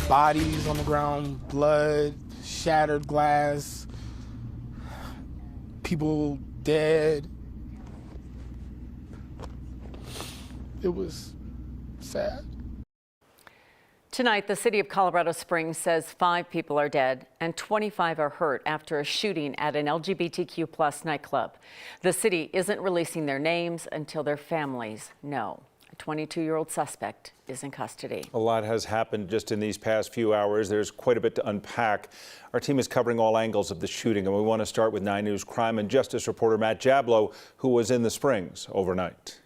bodies on the ground, blood, shattered glass, people dead. It was sad. Tonight, the city of Colorado Springs says 5 people are dead and 25 are hurt after a shooting at an LGBTQ+ nightclub. The city isn't releasing their names until their families know. A 22-year-old suspect is in custody. A lot has happened just in these past few hours. There's quite a bit to unpack. Our team is covering all angles of the shooting, and we want to start with 9 News crime and justice reporter Matt Jablow, who was in the Springs overnight.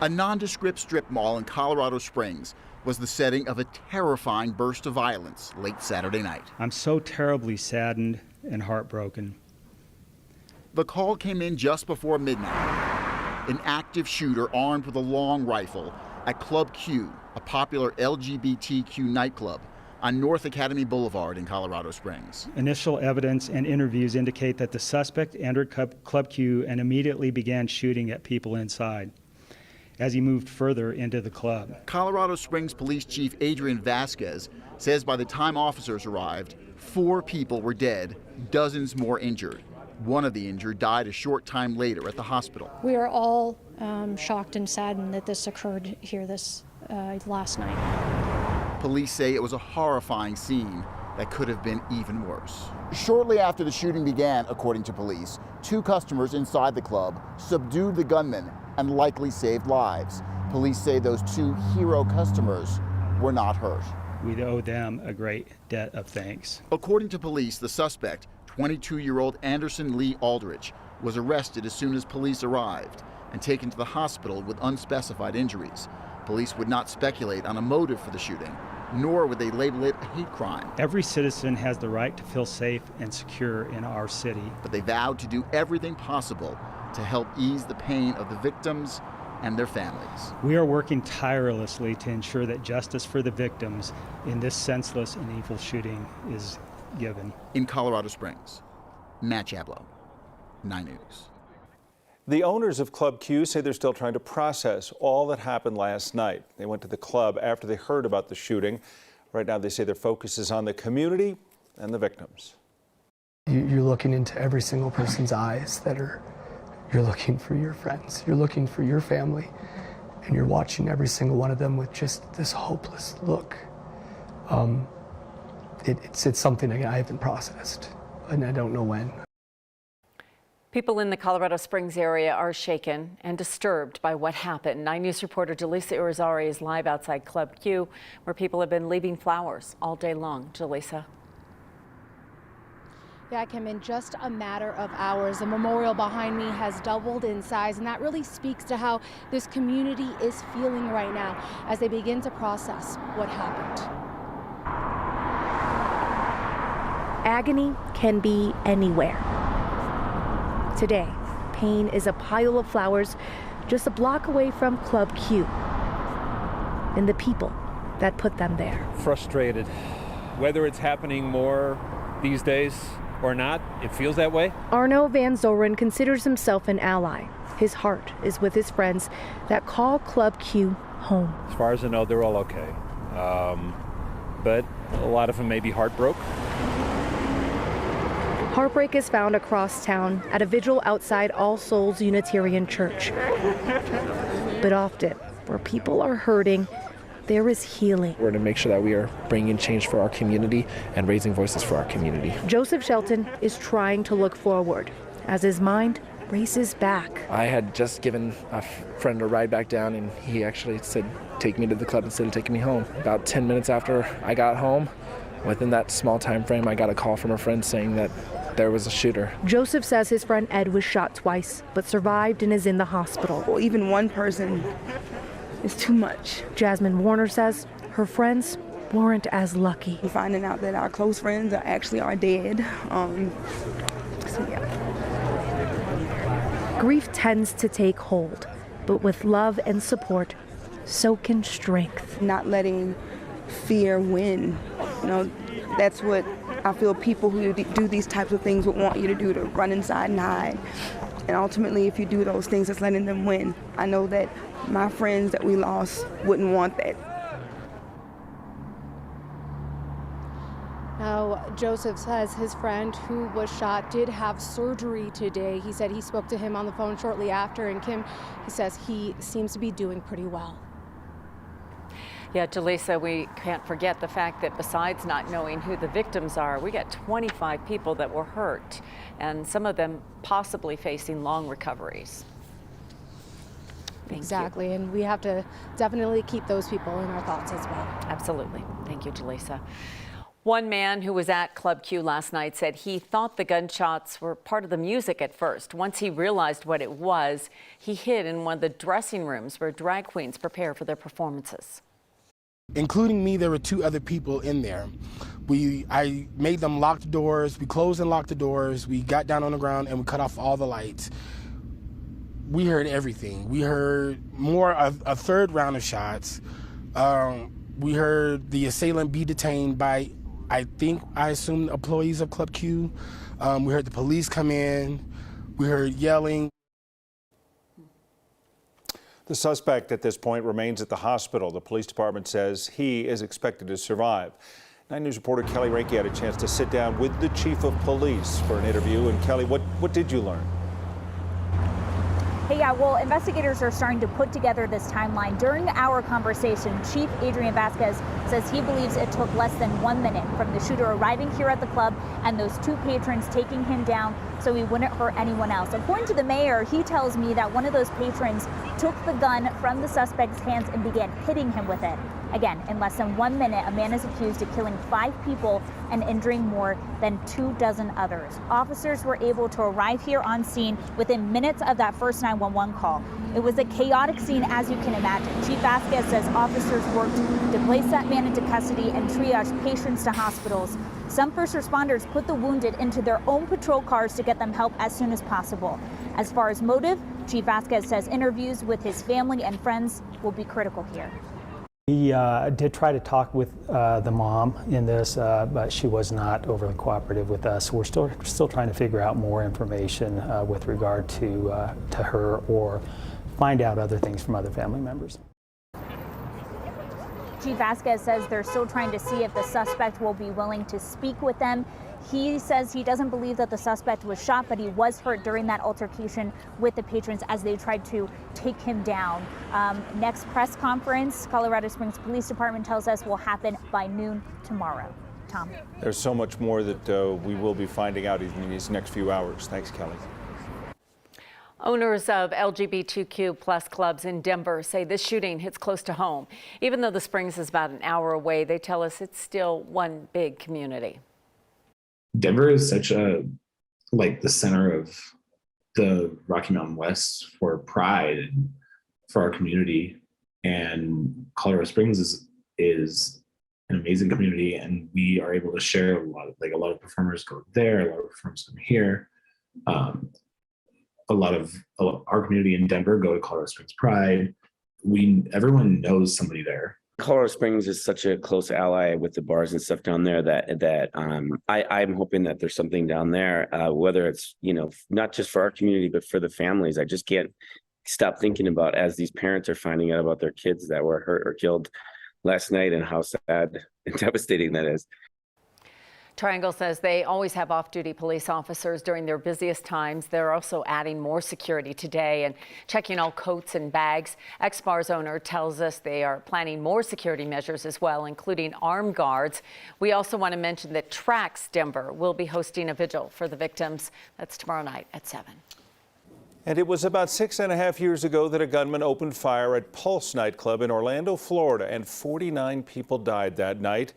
A nondescript strip mall in Colorado Springs was the setting of a terrifying burst of violence late Saturday night. I'm so terribly saddened and heartbroken. The call came in just before midnight. An active shooter armed with a long rifle at Club Q, a popular LGBTQ nightclub on North Academy Boulevard in Colorado Springs. Initial evidence and interviews indicate that the suspect entered Club Q and immediately began shooting at people inside as he moved further into the club. Colorado Springs Police Chief Adrian Vasquez says by the time officers arrived, 4 people were dead, dozens more injured. One of the injured died a short time later at the hospital. We are all shocked and saddened that this occurred here this last night. Police say it was a horrifying scene that could have been even worse. Shortly after the shooting began, according to police, 2 customers inside the club subdued the gunman and likely saved lives. Police say those 2 hero customers were not hurt. We owe them a great debt of thanks. According to police, the suspect, 22-year-old Anderson Lee Aldrich, was arrested as soon as police arrived and taken to the hospital with unspecified injuries. Police would not speculate on a motive for the shooting, nor would they label it a hate crime. Every citizen has the right to feel safe and secure in our city. But they vowed to do everything possible to help ease the pain of the victims and their families. We are working tirelessly to ensure that justice for the victims in this senseless and evil shooting is given. In Colorado Springs, Matt Jablow, 9 News. The owners of Club Q say they're still trying to process all that happened last night. They went to the club after they heard about the shooting. Right now, they say their focus is on the community and the victims. You're looking into every single person's eyes you're looking for your friends, you're looking for your family, and you're watching every single one of them with just this hopeless look. It's something I haven't processed, and I don't know when. People in the Colorado Springs area are shaken and disturbed by what happened. 9 News reporter Jaleesa Irizarry is live outside Club Q, where people have been leaving flowers all day long. Jaleesa. Yeah, Kim, in just a matter of hours, the memorial behind me has doubled in size, and that really speaks to how this community is feeling right now as they begin to process what happened. Agony can be anywhere. Today, pain is a pile of flowers just a block away from Club Q and the people that put them there. Frustrated. Whether it's happening more these days or not, it feels that way. Arno Van Zoren considers himself an ally. His heart is with his friends that call Club Q home. As far as I know, they're all okay. But a lot of them may be heartbroken. Heartbreak is found across town at a vigil outside All Souls Unitarian Church. But often, where people are hurting, there is healing. We're to make sure that we are bringing change for our community and raising voices for our community. Joseph Shelton is trying to look forward as his mind races back. I had just given a friend a ride back down, and he actually said, take me to the club instead of taking me home. About 10 minutes after I got home, within that small time frame, I got a call from a friend saying that there was a shooter. Joseph says his friend Ed was shot twice, but survived and is in the hospital. Well, even one person is too much. Jasmine Warner says her friends weren't as lucky. Finding out that our close friends are dead. So yeah. Grief tends to take hold, but with love and support, so can strength. Not letting fear win. That's what I feel people who do these types of things would want you to do, to run inside and hide. And ultimately, if you do those things, it's letting them win. I know that my friends that we lost wouldn't want that. Joseph says his friend who was shot did have surgery today. He said he spoke to him on the phone shortly after, and Kim, he says he seems to be doing pretty well. Yeah, Jaleesa, we can't forget the fact that besides not knowing who the victims are, we got 25 people that were hurt, and some of them possibly facing long recoveries. Exactly, and we have to definitely keep those people in our thoughts as well. Absolutely. Thank you, Jaleesa. One man who was at Club Q last night said he thought the gunshots were part of the music at first. Once he realized what it was, he hid in one of the dressing rooms where drag queens prepare for their performances. Including me, there were 2 other people in there. I made them lock the doors. We closed and locked the doors. We got down on the ground and we cut off all the lights. We heard everything. We heard a third round of shots. We heard the assailant be detained by, I assume, employees of Club Q. We heard the police come in. We heard yelling. The suspect at this point remains at the hospital. The police department says he is expected to survive. 9 News reporter Kelly Ranke had a chance to sit down with the chief of police for an interview. And Kelly, what did you learn? Hey, yeah, well, investigators are starting to put together this timeline. During our conversation, Chief Adrian Vasquez says he believes it took less than 1 minute from the shooter arriving here at the club and those 2 patrons taking him down so he wouldn't hurt anyone else. According to the mayor, he tells me that one of those patrons took the gun from the suspect's hands and began hitting him with it. Again, in less than 1 minute, a man is accused of killing 5 people and injuring more than 24 others. Officers were able to arrive here on scene within minutes of that first 911 call. It was a chaotic scene, as you can imagine. Chief Vasquez says officers worked to place that man into custody and triage patients to hospitals. Some first responders put the wounded into their own patrol cars to get them help as soon as possible. As far as motive, Chief Vasquez says interviews with his family and friends will be critical here. We did try to talk with the mom in this, but she was not overly cooperative with us. We're still trying to figure out more information with regard to her, or find out other things from other family members. Chief Vasquez says they're still trying to see if the suspect will be willing to speak with them. He says he doesn't believe that the suspect was shot, but he was hurt during that altercation with the patrons as they tried to take him down. Next press conference, Colorado Springs Police Department tells us, will happen by noon tomorrow. Tom. There's so much more that we will be finding out in these next few hours. Thanks, Kelly. Owners of LGBTQ plus clubs in Denver say this shooting hits close to home. Even though the Springs is about an hour away, they tell us it's still one big community. Denver is such the center of the Rocky Mountain West for pride and for our community. And Colorado Springs is an amazing community, and we are able to share a lot of performers go there, a lot of performers come here. A lot of our community in Denver go to Colorado Springs Pride. Everyone knows somebody there. Colorado Springs is such a close ally with the bars and stuff down there that I'm hoping that there's something down there, whether it's, not just for our community, but for the families. I just can't stop thinking about, as these parents are finding out about their kids that were hurt or killed last night, and how sad and devastating that is. Triangle says they always have off-duty police officers during their busiest times. They're also adding more security today and checking all coats and bags. X-Bar's owner tells us they are planning more security measures as well, including armed guards. We also want to mention that Trax Denver will be hosting a vigil for the victims. That's tomorrow night at 7. And it was about 6.5 years ago that a gunman opened fire at Pulse nightclub in Orlando, Florida, and 49 people died that night.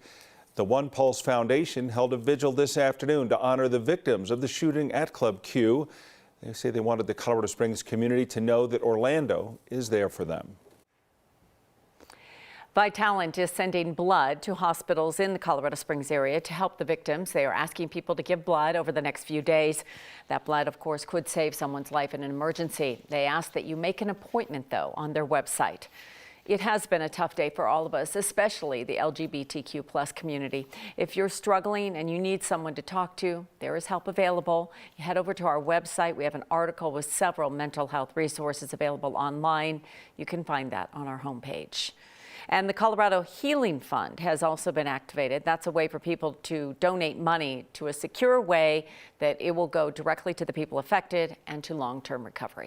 The One Pulse Foundation held a vigil this afternoon to honor the victims of the shooting at Club Q. They say they wanted the Colorado Springs community to know that Orlando is there for them. Vitalant is sending blood to hospitals in the Colorado Springs area to help the victims. They are asking people to give blood over the next few days. That blood, of course, could save someone's life in an emergency. They ask that you make an appointment, though, on their website. It has been a tough day for all of us, especially the LGBTQ plus community. If you're struggling and you need someone to talk to, there is help available. You head over to our website. We have an article with several mental health resources available online. You can find that on our homepage. And the Colorado Healing Fund has also been activated. That's a way for people to donate money to a secure way that it will go directly to the people affected and to long-term recovery.